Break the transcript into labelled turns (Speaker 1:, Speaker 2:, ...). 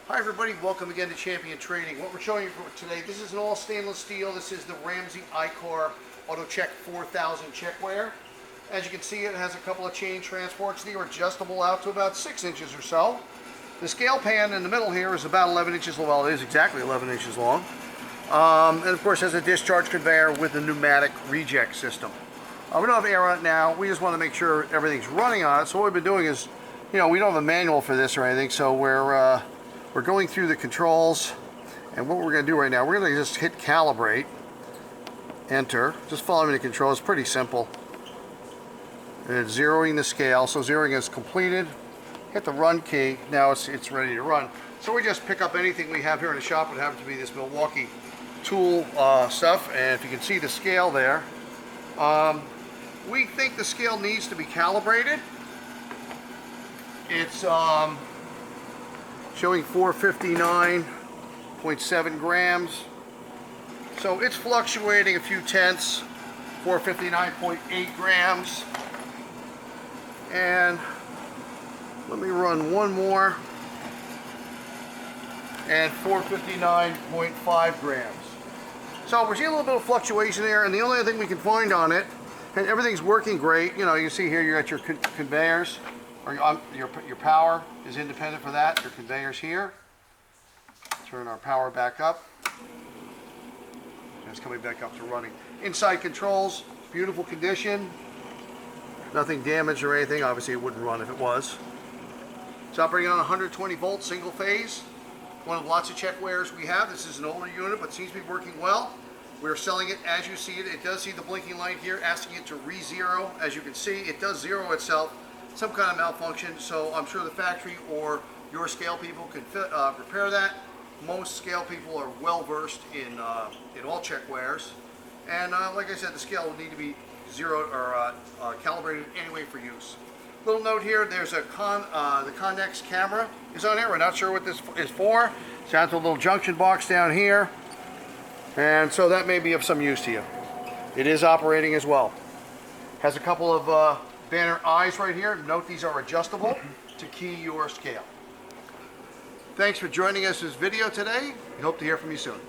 Speaker 1: Hi everybody, welcome again to Champion Trading. What we're showing you for today, this is an all stainless steel. This is the Ramsey Icore Autocheck 4000 checkweigher. As you can see, it has a couple of chain transports. They are adjustable out to about 6 inches or so. The scale pan in the middle here is about 11 inches long. Well, it is exactly 11 inches long. And of course has a discharge conveyor with a pneumatic reject system. We don't have air on it now. We just want to make sure everything's running on it. So what we've been doing is, we don't have a manual for this or anything, so we're going through the controls, and what we're going to do right now, we're going to just hit calibrate, enter, just following the controls. It's pretty simple. And it's zeroing the scale, so zeroing is completed. Hit the run key, now it's ready to run. So we just pick up anything we have here in the shop. It happens to be this Milwaukee tool stuff, and if you can see the scale there, we think the scale needs to be calibrated. It's showing 459.7 grams. So it's fluctuating a few tenths, 459.8 grams. And let me run one more. And 459.5 grams. So we're seeing a little bit of fluctuation there, and the only other thing we can find on it, and everything's working great. You can see here you got your conveyors, or your power is independent for that. Your conveyors here. Turn our power back up. And it's coming back up to running. Inside controls, beautiful condition. Nothing damaged or anything. Obviously it wouldn't run if it was. It's operating on 120 volts, single phase. One of lots of checkweighers we have. This is an older unit, but seems to be working well. We're selling it as you see it. It does see the blinking light here, asking it to re-zero. As you can see, it does zero itself. Some kind of malfunction, so I'm sure the factory or your scale people can repair that. Most scale people are well versed in all checkweighers. And like I said, the scale will need to be zeroed or calibrated anyway for use. Little note here, there's a the Connex camera is on there. We're not sure what this is for. It's down to a little junction box down here. And so that may be of some use to you. It is operating as well. Has a couple of banner eyes right here. Note these are adjustable to key your scale. Thanks for joining us in this video today. We hope to hear from you soon.